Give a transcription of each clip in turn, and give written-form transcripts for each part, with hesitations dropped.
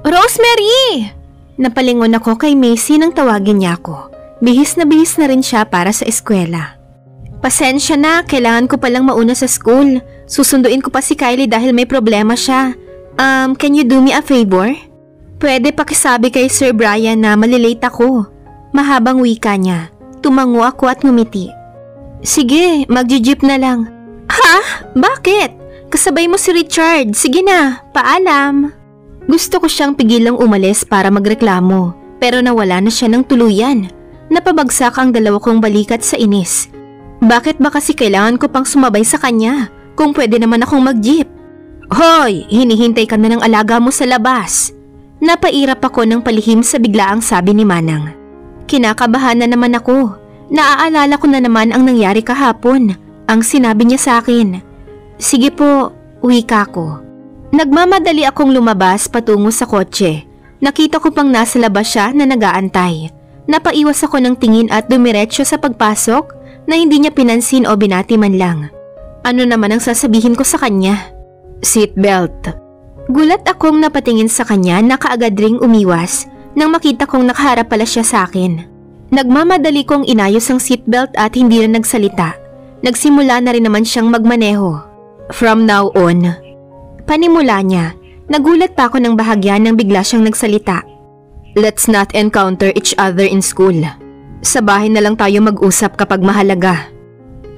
Rosemary! Napalingon ako kay Macy nang tawagin niya ako. Bihis na rin siya para sa eskwela. Pasensya na, kailangan ko palang mauna sa school. Susunduin ko pa si Kylie dahil may problema siya. Can you do me a favor? Pwede pakisabi kay Sir Brian na malilate ako. Mahabang wika niya. Tumango ako at ngumiti. Sige, magji-jeep na lang. Ha? Bakit? Kasabay mo si Richard. Sige na, paalam. Gusto ko siyang pigilang umalis para magreklamo, pero nawala na siya ng tuluyan. Napabagsak ang dalawa kong balikat sa inis. Bakit ba kasi kailangan ko pang sumabay sa kanya kung pwede naman akong mag-jeep? Hoy, hinihintay ka na ng alaga mo sa labas. Napairap ako ng palihim sa biglaang sabi ni Manang. Kinakabahan na naman ako. Naaalala ko na naman ang nangyari kahapon. Ang sinabi niya sa akin. Sige po, wika ko. Nagmamadali akong lumabas patungo sa kotse. Nakita ko pang nasa labas siya na nag-aantay. Napaiwas ako ng tingin at dumiretso sa pagpasok na hindi niya pinansin o binati man lang. Ano naman ang sasabihin ko sa kanya? Seatbelt. Gulat akong napatingin sa kanya na kaagad ring umiwas nang makita kong nakaharap pala siya sa akin. Nagmamadali kong inayos ang seatbelt at hindi na nagsalita. Nagsimula na rin naman siyang magmaneho. From now on, panimula niya, nagulat pa ako ng bahagya nang bigla siyang nagsalita. Let's not encounter each other in school. Sa bahay na lang tayo mag-usap kapag mahalaga.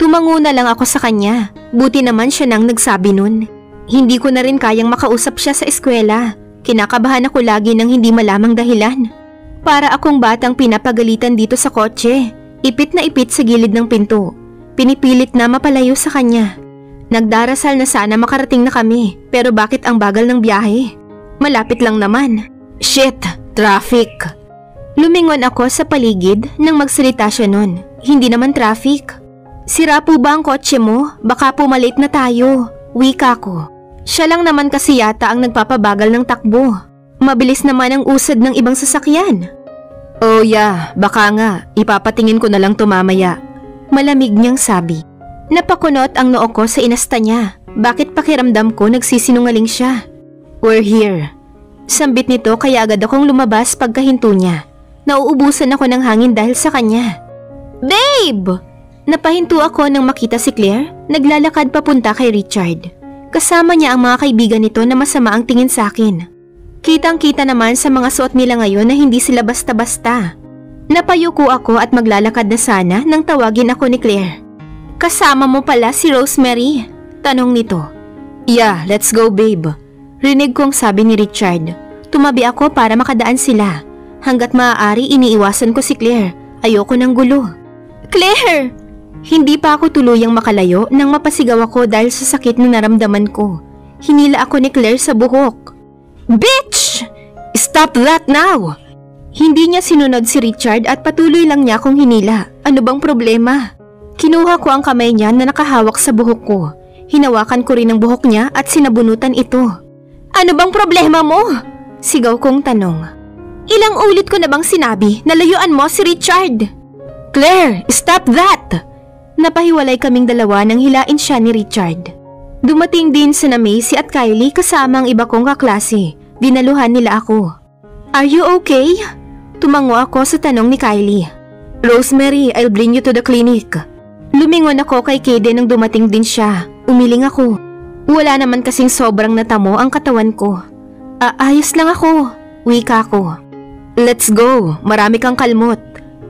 Tumango na lang ako sa kanya. Buti naman siya nang nagsabi nun. Hindi ko na rin kayang makausap siya sa eskwela. Kinakabahan ako lagi ng hindi malamang dahilan. Para akong batang pinapagalitan dito sa kotse. Ipit na ipit sa gilid ng pinto. Pinipilit na mapalayo sa kanya. Nagdarasal na sana makarating na kami, pero bakit ang bagal ng biyahe? Malapit lang naman. Shit! Traffic! Lumingon ako sa paligid nang magsalita siya nun. Hindi naman traffic. Sira po ba ang kotse mo? Baka pumalate na tayo. Wika ko. Siya lang naman kasi yata ang nagpapabagal ng takbo. Mabilis naman ang usad ng ibang sasakyan. Oh yeah, baka nga. Ipapatingin ko na lang tumamaya. Malamig niyang sabi. Napakunot ang noo ko sa inasta niya. Bakit pakiramdam ko nagsisinungaling siya? We're here. Sambit nito kaya agad akong lumabas pagkahinto niya. Nauubusan ako ng hangin dahil sa kanya. Babe! Napahinto ako nang makita si Claire. Naglalakad papunta kay Richard. Kasama niya ang mga kaibigan nito na masama ang tingin sa akin. Kitang-kita naman sa mga suot nila ngayon na hindi sila basta-basta. Napayuko ako at maglalakad na sana nang tawagin ako ni Claire. Kasama mo pala si Rosemary? Tanong nito. Yeah, let's go babe. Rinig kong sabi ni Richard. Tumabi ako para makadaan sila. Hanggat maaari iniiwasan ko si Claire. Ayoko ng gulo. Claire! Hindi pa ako tuluyang makalayo nang mapasigaw ako dahil sa sakit na naramdaman ko. Hinila ako ni Claire sa buhok. Bitch! Stop that now! Hindi niya sinunod si Richard at patuloy lang niya akong hinila. Ano bang problema? Kinuha ko ang kamay niya na nakahawak sa buhok ko. Hinawakan ko rin ang buhok niya at sinabunutan ito. Ano bang problema mo? Sigaw kong tanong. Ilang ulit ko na bang sinabi na layuan mo si Richard? Claire, stop that! Napahiwalay kaming dalawa nang hilain siya ni Richard. Dumating din sina Macy at Kylie kasama ang iba kong kaklase. Dinaluhan nila ako. Are you okay? Tumango ako sa tanong ni Kylie. Rosemary, I'll bring you to the clinic. Lumingon ako kay Kaden nang dumating din siya. Umiling ako. Wala naman kasing sobrang natamo ang katawan ko. Ayos lang ako. Wika ko. Let's go. Marami kang kalmot.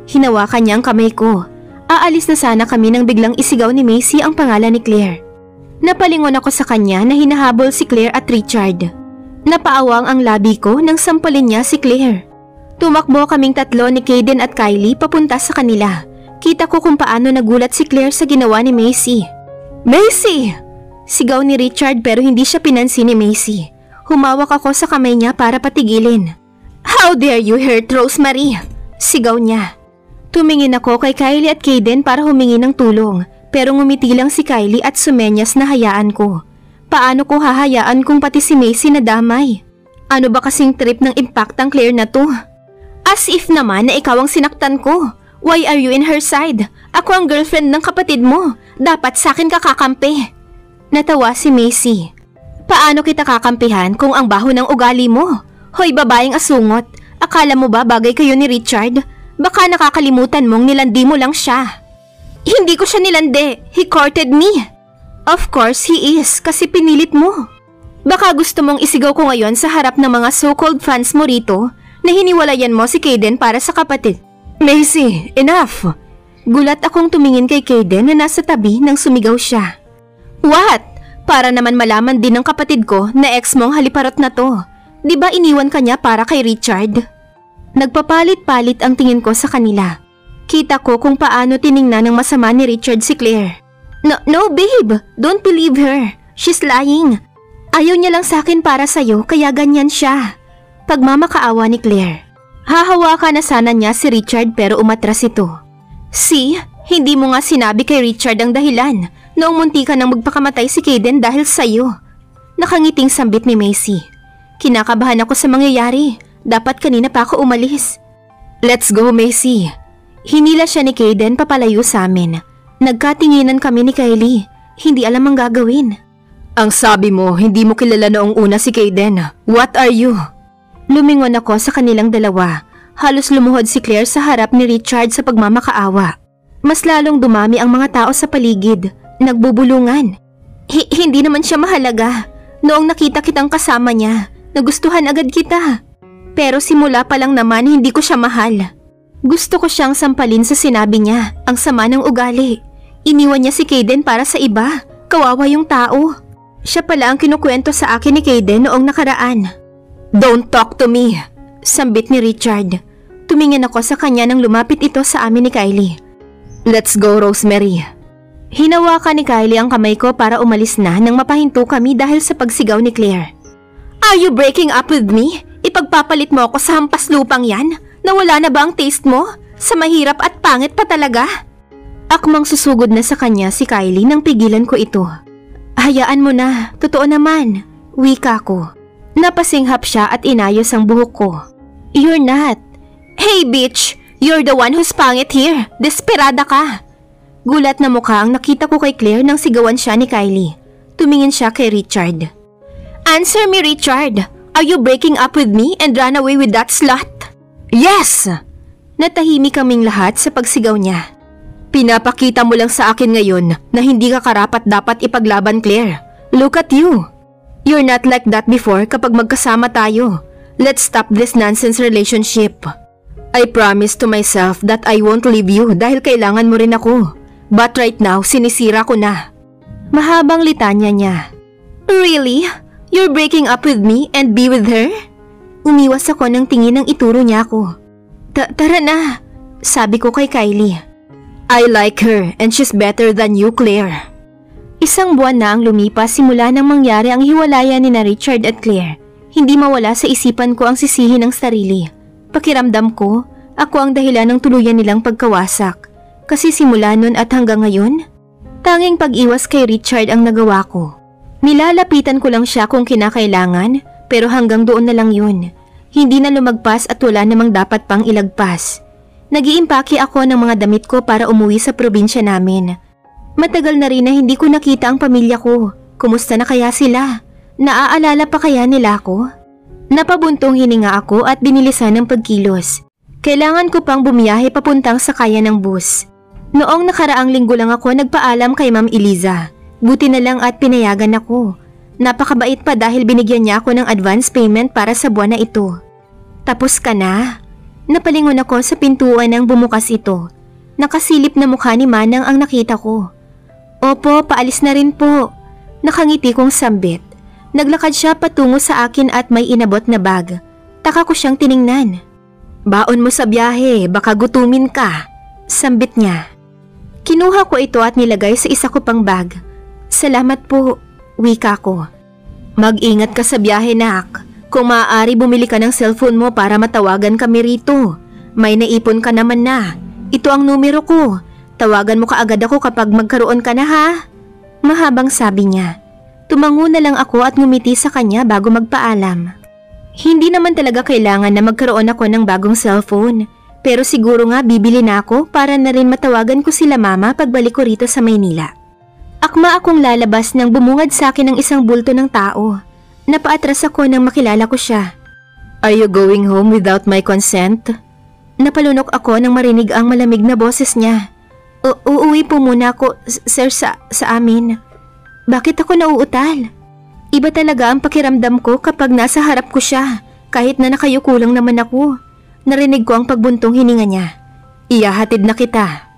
Hinawakan niya ang kamay ko. Aalis na sana kami nang biglang isigaw ni Macy ang pangalan ni Claire. Napalingon ako sa kanya na hinahabol si Claire at Richard. Napaawang ang labi ko nang sampalin niya si Claire. Tumakbo kaming tatlo ni Kaden at Kylie papunta sa kanila. Kita ko kung paano nagulat si Claire sa ginawa ni Macy. Macy! Sigaw ni Richard pero hindi siya pinansin ni Macy. Humawak ako sa kamay niya para patigilin. How dare you hurt Rosemary? Sigaw niya. Tumingin ako kay Kylie at Kaden para humingi ng tulong, pero ngumiti lang si Kylie at sumenyas na hayaan ko. Paano ko hahayaan kung pati si Macy nadamay? Ano ba kasing trip ng impact ang Claire na to? As if naman na ikaw ang sinaktan ko. Why are you in her side? Ako ang girlfriend ng kapatid mo. Dapat sa akin ka kakampi. Natawa si Macy. Paano kita kakampihan kung ang baho ng ugali mo? Hoy babaeng asungot, akala mo ba bagay kayo ni Richard? Baka nakakalimutan mong nilandi mo lang siya. Hindi ko siya nilandi. He courted me. Of course he is, kasi pinilit mo. Baka gusto mong isigaw ko ngayon sa harap ng mga so-called fans mo rito na hiniwalayan mo si Kaden para sa kapatid. Macy, enough! Gulat akong tumingin kay Kaden na nasa tabi nang sumigaw siya. What? Para naman malaman din ng kapatid ko na ex mong haliparot na to. Di ba iniwan ka niya para kay Richard? Nagpapalit-palit ang tingin ko sa kanila. Kita ko kung paano tiningnan ng masama ni Richard si Claire. No babe, don't believe her. She's lying. Ayaw niya lang sa akin para sa'yo kaya ganyan siya. Pagmamakaawa ni Claire. Hahawakan na sana niya si Richard pero umatras ito. See, hindi mo nga sinabi kay Richard ang dahilan noong munti ka nang magpakamatay si Kaden dahil sa'yo. Nakangiting sambit ni Macy. Kinakabahan ako sa mangyayari. Dapat kanina pa ako umalis. Let's go, Macy. Hinila siya ni Kaden papalayo sa amin. Nagkatinginan kami ni Kylie. Hindi alam ang gagawin. Ang sabi mo, hindi mo kilala noong una si Kaden. What are you? Lumingon ako sa kanilang dalawa. Halos lumuhod si Claire sa harap ni Richard sa pagmamakaawa. Mas lalong dumami ang mga tao sa paligid. Nagbubulungan. Hindi naman siya mahalaga. Noong nakita kitang kasama niya, nagustuhan agad kita. Pero simula pa lang naman hindi ko siya mahal. Gusto ko siyang sampalin sa sinabi niya, ang sama ng ugali. Iniwan niya si Kaden para sa iba. Kawawa yung tao. Siya pala ang kinukwento sa akin ni Kaden noong nakaraan. Don't talk to me, sambit ni Richard. Tumingin ako sa kanya nang lumapit ito sa amin ni Kylie. Let's go, Rosemary. Hinawakan ni Kylie ang kamay ko para umalis na nang mapahinto kami dahil sa pagsigaw ni Claire. Are you breaking up with me? Ipagpapalit mo ako sa hampas lupang yan? Nawala na ba ang taste mo? Sa mahirap at pangit pa talaga? Akmang susugod na sa kanya si Kylie nang pigilan ko ito. Hayaan mo na, totoo naman. Wika ko. Napasinghap siya at inayos ang buhok ko. You're not. Hey bitch! You're the one who's pangit here. Desperada ka. Gulat na mukha ang nakita ko kay Claire nang sigawan siya ni Kylie. Tumingin siya kay Richard. Answer me, Richard. Are you breaking up with me and run away with that slut? Yes! Natahimik kaming lahat sa pagsigaw niya. Pinapakita mo lang sa akin ngayon na hindi ka karapat dapat ipaglaban, Claire. Look at you. You're not like that before kapag magkasama tayo. Let's stop this nonsense relationship. I promise to myself that I won't leave you dahil kailangan mo rin ako. But right now, sinisira ko na. Mahabang litanya niya. Really? You're breaking up with me and be with her? Umiwas ako ng tingin nang ituro niya ako. Tara na, sabi ko kay Kylie. I like her and she's better than you, Claire. Isang buwan na ang lumipas simula nang mangyari ang hiwalayan ni na Richard at Claire. Hindi mawala sa isipan ko ang sisihin ng sarili. Pakiramdam ko, ako ang dahilan ng tuluyan nilang pagkawasak. Kasi simula nun at hanggang ngayon, tanging pag-iwas kay Richard ang nagawa ko. Nilalapitan ko lang siya kung kinakailangan, pero hanggang doon na lang yun. Hindi na lumagpas at wala namang dapat pang ilagpas. Nag-iimpake ako ng mga damit ko para umuwi sa probinsya namin. Matagal na rin na hindi ko nakita ang pamilya ko. Kumusta na kaya sila? Naaalala pa kaya nila ako? Napabuntong hininga ako at binilisan ng pagkilos. Kailangan ko pang bumiyahe papuntang sakayan ng bus. Noong nakaraang linggo lang ako nagpaalam kay Ma'am Eliza. Buti na lang at pinayagan ako. Napakabait pa dahil binigyan niya ako ng advance payment para sa buwan na ito. Tapos ka na? Napalingon ako sa pintuan nang bumukas ito. Nakasilip na mukha ni Manang ang nakita ko. Opo, paalis na rin po. Nakangiti kong sambit. Naglakad siya patungo sa akin at may inabot na bag. Taka ko siyang tiningnan. Baon mo sa biyahe, baka gutumin ka. Sambit niya. Kinuha ko ito at nilagay sa isa ko pang bag. Salamat po, wika ko. Mag-ingat ka sa biyahe, nak. Kung maaari bumili ka ng cellphone mo para matawagan kami rito. May naipon ka naman na. Ito ang numero ko. Tawagan mo kaagad ako kapag magkaroon ka na, ha? Mahabang sabi niya. Tumango na lang ako at ngumiti sa kanya bago magpaalam. Hindi naman talaga kailangan na magkaroon ako ng bagong cellphone. Pero siguro nga bibili na ako para na rin matawagan ko sila mama pagbalik ko rito sa Maynila. Akma akong lalabas nang bumungad sa akin ng isang bulto ng tao. Napaatras ako nang makilala ko siya. Are you going home without my consent? Napalunok ako nang marinig ang malamig na boses niya. Uuwi po muna ako, sir, sa amin. Bakit ako nauutal? Iba talaga ang pakiramdam ko kapag nasa harap ko siya, kahit na nakayuko lang naman ako. Narinig ko ang pagbuntong hininga niya. Iyahatid na kita.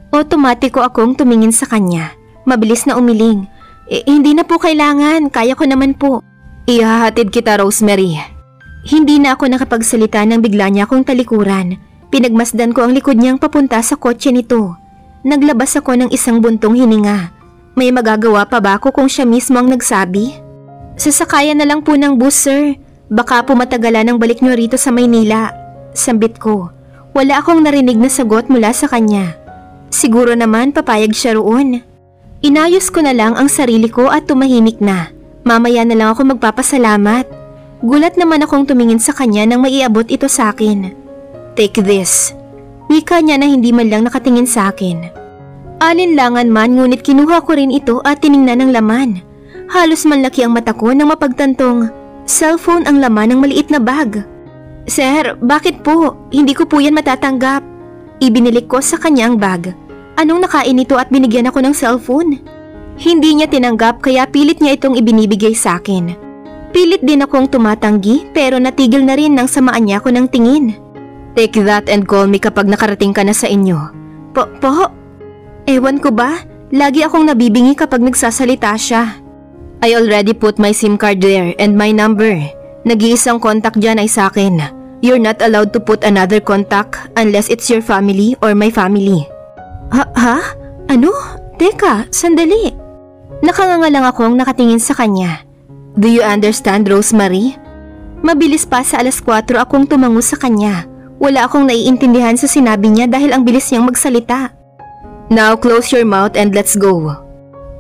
Otomatiko akong tumingin sa kanya. Mabilis na umiling. Hindi na po kailangan, kaya ko naman po. Ihahatid kita, Rosemary. Hindi na ako nakapagsalita nang bigla niya akong talikuran. Pinagmasdan ko ang likod niyang papunta sa kotse nito. Naglabas ako ng isang buntong hininga. May magagawa pa ba ako kung siya mismo ang nagsabi? Sasakayan na lang po ng bus, sir. Baka po matagalan ang balik niyo rito sa Maynila. Sambit ko. Wala akong narinig na sagot mula sa kanya. Siguro naman papayag siya roon. Inayos ko na lang ang sarili ko at tumahimik na. Mamaya na lang ako magpapasalamat. Gulat naman akong tumingin sa kanya nang maiabot ito sa akin. Take this. Wika niya na hindi man lang nakatingin sa akin. Alinlangan man ngunit kinuha ko rin ito at tiningnan ang laman. Halos manlaki ang mata ko nang mapagtantong cellphone ang laman ng maliit na bag. Sir, bakit po? Hindi ko po yan matatanggap. Ibinilik ko sa kanya ang bag. Anong nakain ito at binigyan ako ng cellphone? Hindi niya tinanggap kaya pilit niya itong ibinibigay sa akin. Pilit din akong tumatanggi pero natigil na rin nang samaan niya ako ng tingin. Take that and call me kapag nakarating ka na sa inyo. Po? Ewan ko ba? Lagi akong nabibingi kapag nagsasalita siya. I already put my SIM card there and my number. Nag-iisang contact dyan ay sa akin. You're not allowed to put another contact unless it's your family or my family. Ha? Ano? Teka, sandali. Nakanganga lang akong nakatingin sa kanya. Do you understand, Rosemary? Mabilis pa sa 4:00 akong tumango sa kanya. Wala akong naiintindihan sa sinabi niya dahil ang bilis niyang magsalita. Now close your mouth and let's go.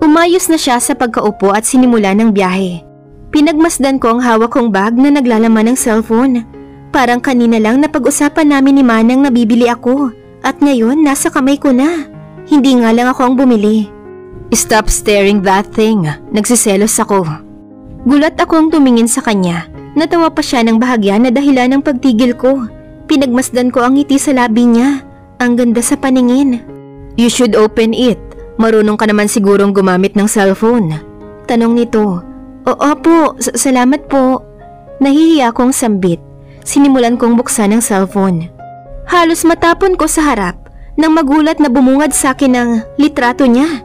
Umayos na siya sa pagkaupo at sinimula ng biyahe. Pinagmasdan ko ang hawak kong bag na naglalaman ng cellphone. Parang kanina lang napag-usapan namin ni Manang na bibili ako at ngayon nasa kamay ko na. Hindi nga lang ako ang bumili. Stop staring that thing. Nagsiselos ako. Gulat akong tumingin sa kanya. Natawa pa siya ng bahagya na dahilan ng pagtigil ko. Pinagmasdan ko ang ngiti sa labi niya. Ang ganda sa paningin. You should open it. Marunong ka naman sigurong gumamit ng cellphone. Tanong nito. Opo, salamat po. Nahihiya akong sambit. Sinimulan kong buksan ang cellphone. Halos matapon ko sa harap nang magulat na bumungad sa akin ang litrato niya.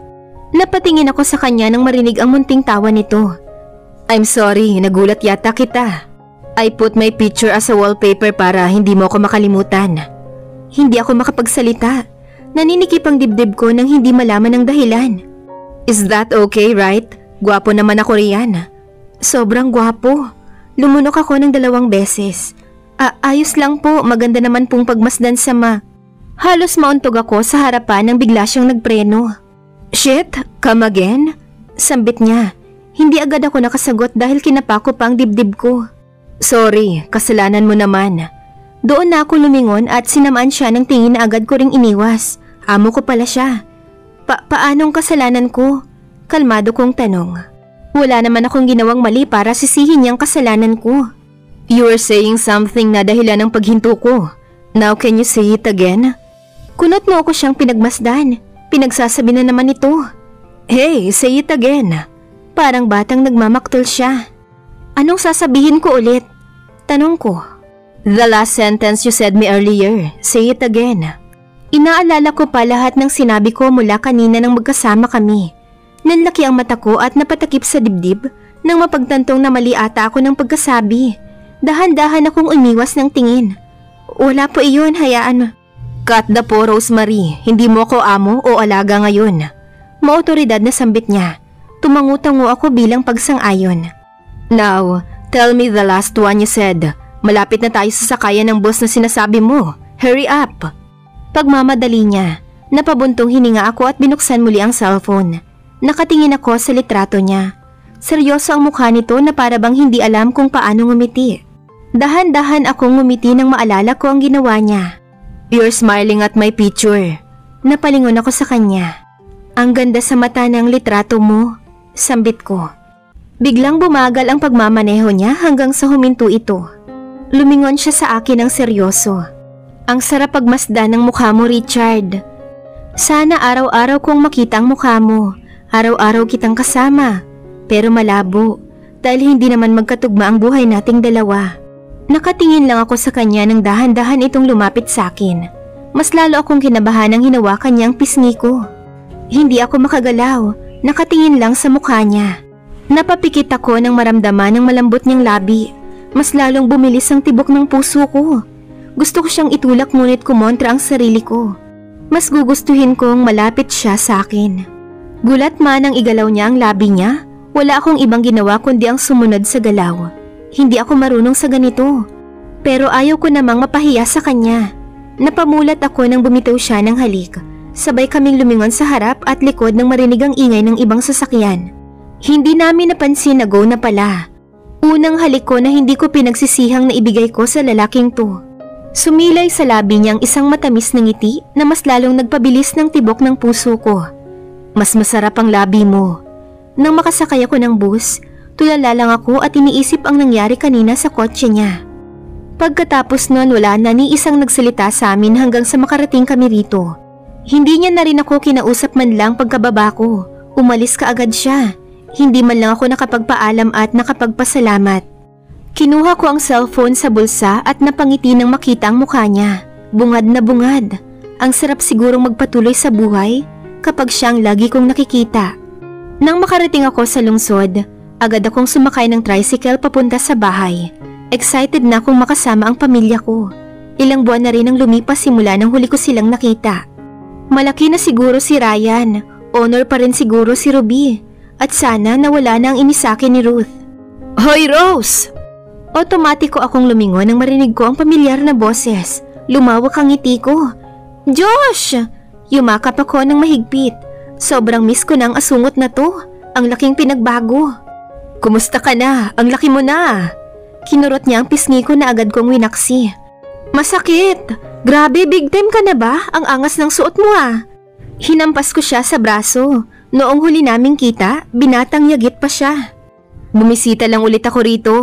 Napatingin ako sa kanya nang marinig ang munting tawa nito. I'm sorry, nagulat yata kita. I put my picture as a wallpaper para hindi mo ako makalimutan. Hindi ako makapagsalita. Naninikip ang dibdib ko nang hindi malaman ang dahilan. Is that okay, right? Gwapo naman ako riyan. Sobrang gwapo. Lumunok ako ng 2 beses. Ayos lang po, maganda naman pong pagmasdan sa Halos mauntog ako sa harapan nang bigla siyang nagpreno. Shit, come again? Sambit niya. Hindi agad ako nakasagot dahil kinapako pa ang dibdib ko. Sorry, kasalanan mo naman. Doon na ako lumingon at sinamaan siya ng tingin na agad ko ring iniwas. Amo ko pala siya. Paanong kasalanan ko? Kalmado kong tanong. Wala naman akong ginawang mali para sisihin niyang kasalanan ko. You were saying something na dahilan ng paghinto ko. Now can you say it again? Kunot mo ako siyang pinagmasdan. Pinagsasabi na naman ito. Hey, say it again. Parang batang nagmamaktol siya. Anong sasabihin ko ulit? Tanong ko. The last sentence you said me earlier. Say it again. Inaalala ko pa lahat ng sinabi ko mula kanina nang magkasama kami. Nanlaki ang mata ko at napatakip sa dibdib nang mapagtantong na mali ata ako ng pagkasabi. Dahan-dahan akong umiwas ng tingin. Wala po iyon, hayaan. Cut the po, Rosemary. Hindi mo ako amo o alaga ngayon. Maotoridad na sambit niya. Tumangu-tango ako bilang pagsang-ayon. Now, tell me the last one you said. Malapit na tayo sa sakayan ng bus na sinasabi mo. Hurry up! Pagmamadali niya, napabuntong hininga ako at binuksan muli ang cellphone. Nakatingin ako sa litrato niya. Seryoso ang mukha nito na para bang hindi alam kung paano ngumiti. Dahan-dahan akong ngumiti nang maalala ko ang ginawa niya. You're smiling at my picture. Napalingon ako sa kanya. Ang ganda sa mata ng litrato mo, sambit ko. Biglang bumagal ang pagmamaneho niya hanggang sa huminto ito. Lumingon siya sa akin ng seryoso. Ang sarap pagmasdan ng mukha mo, Richard. Sana araw-araw kong makita ang mukha mo. Araw-araw kitang kasama. Pero malabo, dahil hindi naman magkatugma ang buhay nating dalawa. Nakatingin lang ako sa kanya nang dahan-dahan itong lumapit sa akin. Mas lalo akong kinabahan nang hinawakan niya ang pisngi ko. Hindi ako makagalaw, nakatingin lang sa mukha niya. Napapikit ako nang maramdaman ng malambot niyang labi. Mas lalong bumilis ang tibok ng puso ko. Gusto ko siyang itulak ngunit kumontra ang sarili ko. Mas gugustuhin kong malapit siya sa akin. Gulat man ang igalaw niya ang labi niya, wala akong ibang ginawa kundi ang sumunod sa galaw. Hindi ako marunong sa ganito. Pero ayaw ko namang mapahiya sa kanya. Napamulat ako nang bumitaw siya ng halik. Sabay kaming lumingon sa harap at likod nang marinig ang ingay ng ibang sasakyan. Hindi namin napansin na go na pala. Unang halik ko na hindi ko pinagsisihang na ibigay ko sa lalaking to. Sumilay sa labi niya ang isang matamis na ngiti na mas lalong nagpabilis ng tibok ng puso ko. Mas masarap ang labi mo. Nang makasakay ako ng bus, tulala lang ako at iniisip ang nangyari kanina sa kotse niya. Pagkatapos nun wala na ni isang nagsalita sa amin hanggang sa makarating kami rito. Hindi niya na rin ako kinausap man lang pagkababa ko. Umalis kaagad siya. Hindi man lang ako nakapagpaalam at nakapagpasalamat. Kinuha ko ang cellphone sa bulsa at napangiti nang makita ang mukha niya. Bungad na bungad. Ang sarap sigurong magpatuloy sa buhay kapag siyang lagi kong nakikita. Nang makarating ako sa lungsod, agad akong sumakay ng tricycle papunta sa bahay. Excited na akong makasama ang pamilya ko. Ilang buwan na rin ang lumipas simula nang huli ko silang nakita. Malaki na siguro si Ryan, honor pa rin siguro si Ruby. At sana nawala na ang inisakin ni Ruth. Hoy Rose! Otomatiko akong lumingon nang marinig ko ang pamilyar na boses. Lumawak ang ngiti ko. Josh! Yumakap ako ng mahigpit. Sobrang miss ko na ang asungot na to. Ang laking pinagbago. Kumusta ka na? Ang laki mo na. Kinurot niya ang pisngi ko na agad kong winaksi. Masakit! Grabe, big time ka na ba? Ang angas ng suot mo ah. Hinampas ko siya sa braso. Noong huli naming kita, binatang yagit pa siya. Bumisita lang ulit ako rito.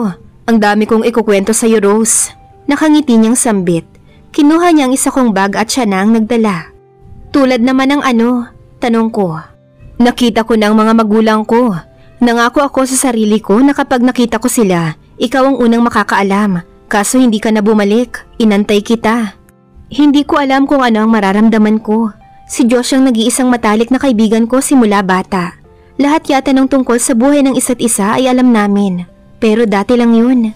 Ang dami kong ikukwento sa'yo, Rose. Nakangiti niyang sambit. Kinuha niya ang isa kong bag at siya na ang nagdala. Tulad naman ng ano, tanong ko. Nakita ko ng mga magulang ko. Nangako ako sa sarili ko na kapag nakita ko sila, ikaw ang unang makakaalam. Kaso hindi ka na bumalik. Inantay kita. Hindi ko alam kung ano ang mararamdaman ko. Si Josh ang nag-iisang matalik na kaibigan ko simula bata. Lahat yata ng tungkol sa buhay ng isa't isa ay alam namin. Pero dati lang yun.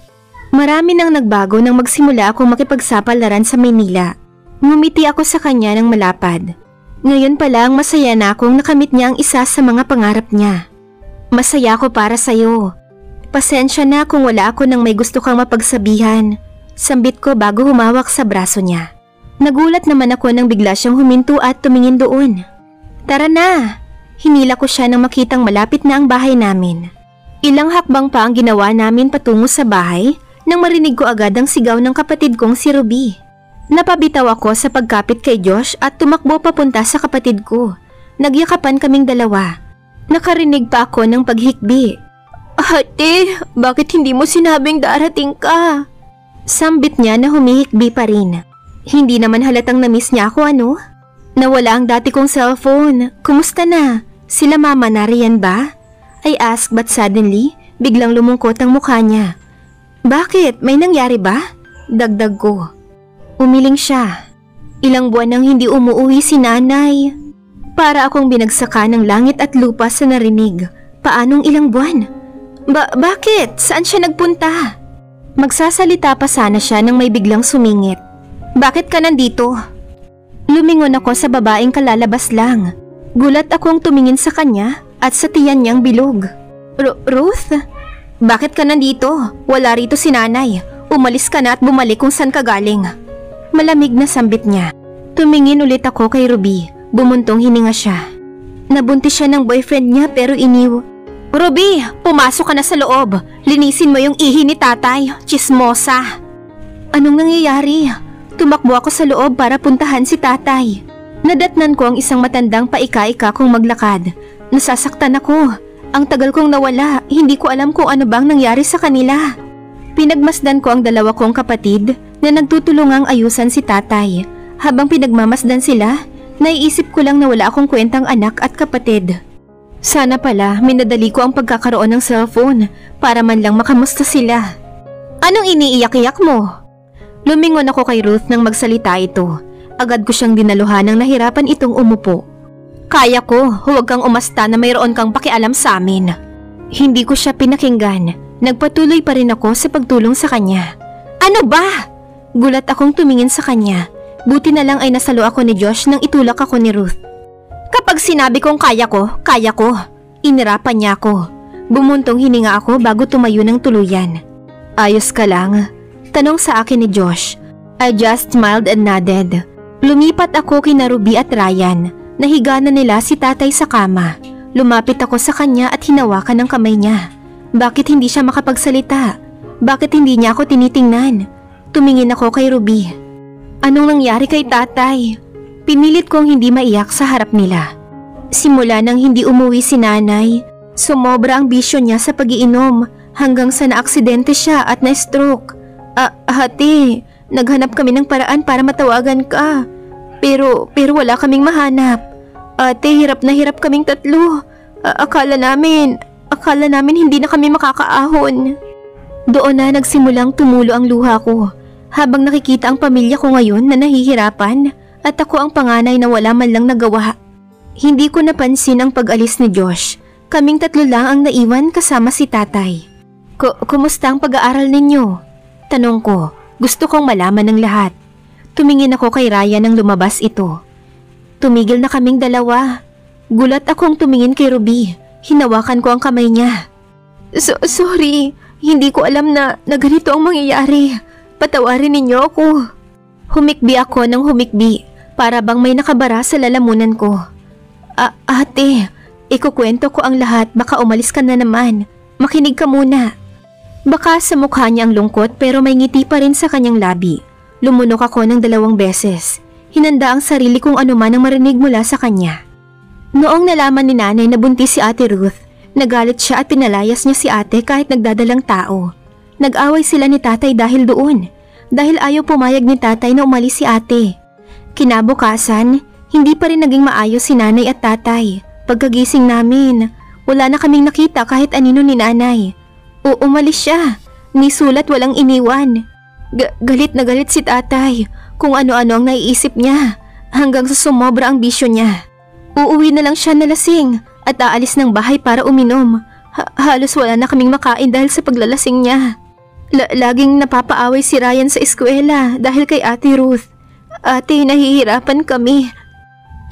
Marami nang nagbago nang magsimula akong makipagsapalaran sa Maynila. Ngumiti ako sa kanya ng malapad. Ngayon pa lang masaya na akong nakamit niya ang isa sa mga pangarap niya. Masaya ako para sa'yo. Pasensya na kung wala ako nang may gusto kang mapagsabihan. Sambit ko bago humawak sa braso niya. Nagulat naman ako nang bigla siyang huminto at tumingin doon. Tara na! Hinila ko siya nang makitang malapit na ang bahay namin. Ilang hakbang pa ang ginawa namin patungo sa bahay nang marinig ko agad ang sigaw ng kapatid kong si Ruby. Napabitaw ako sa pagkapit kay Josh at tumakbo papunta sa kapatid ko. Nagyakapan kaming dalawa. Nakarinig pa ako ng paghikbi. Ate, bakit hindi mo sinabing darating ka? Sambit niya na humihikbi pa rin. Hindi naman halatang na-miss niya ako ano? Nawala ang dati kong cellphone. Kumusta na? Sila mama nariyan ba? I asked but suddenly, biglang lumungkot ang mukha niya. Bakit? May nangyari ba? Dagdag ko. Umiling siya. Ilang buwan nang hindi umuwi si nanay. Para akong binagsaka ng langit at lupa sa narinig. Paanong ilang buwan? Bakit? Saan siya nagpunta? Magsasalita pa sana siya nang may biglang sumingit. Bakit ka nandito? Lumingon ako sa babaeng kalalabas lang. Gulat akong tumingin sa kanya at sa tiyan niyang bilog. Ruth? Bakit ka nandito? Wala rito si nanay. Umalis ka na at bumalik kung saan ka galing. Malamig na sambit niya. Tumingin ulit ako kay Ruby. Bumuntong hininga siya. Nabuntis siya ng boyfriend niya pero Ruby, pumasok ka na sa loob. Linisin mo yung ihi ni tatay. Chismosa. Anong nangyayari? Tumakbo ako sa loob para puntahan si tatay. Nadatnan ko ang isang matandang paika-ika kong maglakad. Nasasaktan ako. Ang tagal kong nawala, hindi ko alam kung ano bang nangyari sa kanila. Pinagmasdan ko ang dalawa kong kapatid na nagtutulungang ayusan si tatay. Habang pinagmamasdan sila, naiisip ko lang na wala akong kwentang anak at kapatid. Sana pala minadali ko ang pagkakaroon ng cellphone para man lang makamusta sila. Anong iniiyak-iyak mo? Lumingon ako kay Ruth nang magsalita ito. Agad ko siyang dinaluhan nang nahirapan itong umupo. Kaya ko, huwag kang umasta na mayroon kang pakialam sa amin. Hindi ko siya pinakinggan. Nagpatuloy pa rin ako sa pagtulong sa kanya. Ano ba? Gulat akong tumingin sa kanya. Buti na lang ay nasalo ako ni Josh nang itulak ako ni Ruth. Kapag sinabi kong kaya ko, kaya ko. Inirapan niya ako. Bumuntong hininga ako bago tumayo ng tuluyan. Ayos ka lang? Tanong sa akin ni Josh. I just smiled and nodded. Lumipat ako kina Ruby at Ryan. Nahiga na nila si tatay sa kama. Lumapit ako sa kanya at hinawakan ng kamay niya. Bakit hindi siya makapagsalita? Bakit hindi niya ako tinitingnan? Tumingin ako kay Ruby. Anong nangyari kay tatay? Pinilit kong hindi maiyak sa harap nila. Simula nang hindi umuwi si nanay, sumobra ang bisyo niya sa pag-iinom hanggang sa naaksidente siya at na-stroke. Ate, naghanap kami ng paraan para matawagan ka. Pero wala kaming mahanap. Ate, hirap na hirap kaming tatlo. Akala namin hindi na kami makakaahon. Doon na nagsimulang tumulo ang luha ko habang nakikita ang pamilya ko ngayon na nahihirapan at ako ang panganay na wala man lang nagawa. Hindi ko napansin ang pag-alis ni Josh. Kaming tatlo lang ang naiwan kasama si tatay. Kumusta ang pag-aaral ninyo? Tanong ko. Gusto kong malaman ng lahat. Tumingin ako kay Ryan nang lumabas ito. Tumigil na kaming dalawa. Gulat akong tumingin kay Ruby. Hinawakan ko ang kamay niya. Sorry, hindi ko alam na ganito ang mangyayari. Patawarin ninyo ako. Humikbi ako ng humikbi para bang may nakabara sa lalamunan ko. Ate, ikukwento ko ang lahat, baka umalis ka na naman. Makinig ka muna. Baka sa mukha niya ang lungkot pero may ngiti pa rin sa kanyang labi. Lumunok ako ng 2 beses. Hinanda ang sarili kung ano man ang marinig mula sa kanya. Noong nalaman ni nanay na buntis si Ate Ruth, nagalit siya at pinalayas niya si ate kahit nagdadalang tao. Nag-away sila ni tatay dahil doon, dahil ayaw pumayag ni tatay na umalis si ate. Kinabukasan, hindi pa rin naging maayos si nanay at tatay. Pagkagising namin, wala na kaming nakita kahit anino ni nanay. Umalis siya, ni sulat walang iniwan. Galit na galit si tatay kung ano-ano ang naiisip niya hanggang sa sumobra ang bisyo niya. Uuwi na lang siya na lasing at aalis ng bahay para uminom. Halos wala na kaming makain dahil sa paglalasing niya. Laging napapaaway si Ryan sa eskwela dahil kay Ate Ruth. Ate, nahihirapan kami.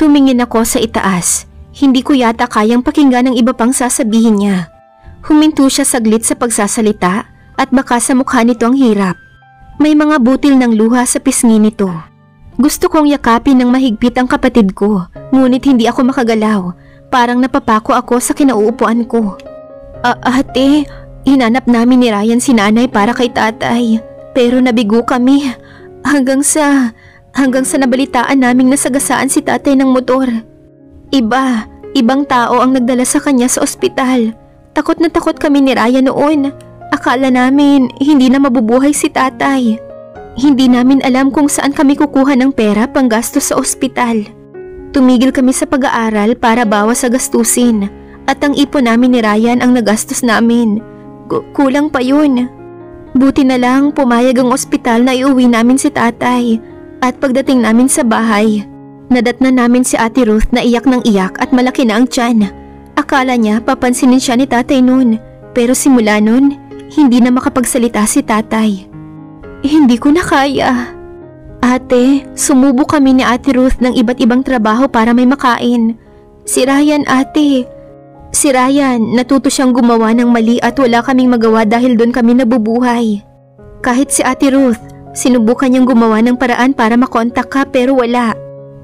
Tumingin ako sa itaas. Hindi ko yata kayang pakinggan ang iba pang sasabihin niya. Huminto siya saglit sa pagsasalita at baka sa mukha nito ang hirap. May mga butil ng luha sa pisngi nito. Gusto kong yakapin ng mahigpit ang kapatid ko, ngunit hindi ako makagalaw. Parang napapako ako sa kinauupuan ko. Ate, hinanap namin ni Ryan si nanay para kay tatay. Pero nabigo kami. Hanggang sa nabalitaan naming nasagasaan si tatay ng motor. Ibang tao ang nagdala sa kanya sa ospital. Takot na takot kami ni Ryan noon. Akala namin hindi na mabubuhay si tatay. Hindi namin alam kung saan kami kukuha ng pera panggastos sa ospital. Tumigil kami sa pag-aaral para bawas sa gastusin at ang ipon namin ni Ryan ang nagastos namin. Kulang pa yun. Buti na lang pumayag ang ospital na iuwi namin si tatay at pagdating namin sa bahay, nadatnan namin si Ate Ruth na iyak ng iyak at malaki na ang tiyan. Akala niya papansinin siya ni tatay noon pero simula noon, hindi na makapagsalita si tatay. Hindi ko na kaya. Ate, sumubo kami ni Ate Ruth ng iba't ibang trabaho para may makain. Si Ryan, ate. Si Ryan, natuto siyang gumawa ng mali at wala kaming magawa dahil doon kami nabubuhay. Kahit si Ate Ruth, sinubukan niyang gumawa ng paraan para makontak ka pero wala.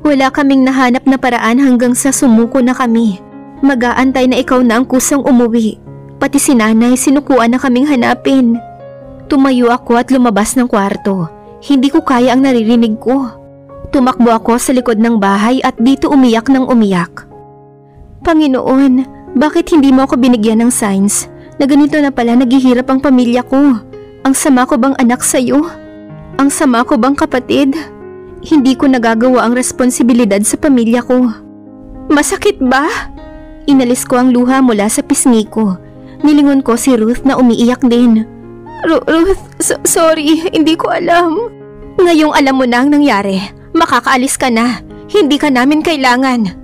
Wala kaming nahanap na paraan hanggang sa sumuko na kami. Mag-aantay na ikaw na ang kusang umuwi. Pati si nanay sinukuan na kaming hanapin. Tumayo ako at lumabas ng kwarto. Hindi ko kaya ang naririnig ko. Tumakbo ako sa likod ng bahay at dito umiyak ng umiyak. Panginoon, bakit hindi mo ako binigyan ng signs na ganito na pala naghihirap ang pamilya ko? Ang sama ko bang anak sa'yo? Ang sama ko bang kapatid? Hindi ko nagagawa ang responsibilidad sa pamilya ko. Masakit ba? Inalis ko ang luha mula sa pisngi ko. Nilingon ko si Ruth na umiiyak din. Ruth, sorry, hindi ko alam. Ngayong alam mo na ang nangyari, makakaalis ka na. Hindi ka namin kailangan.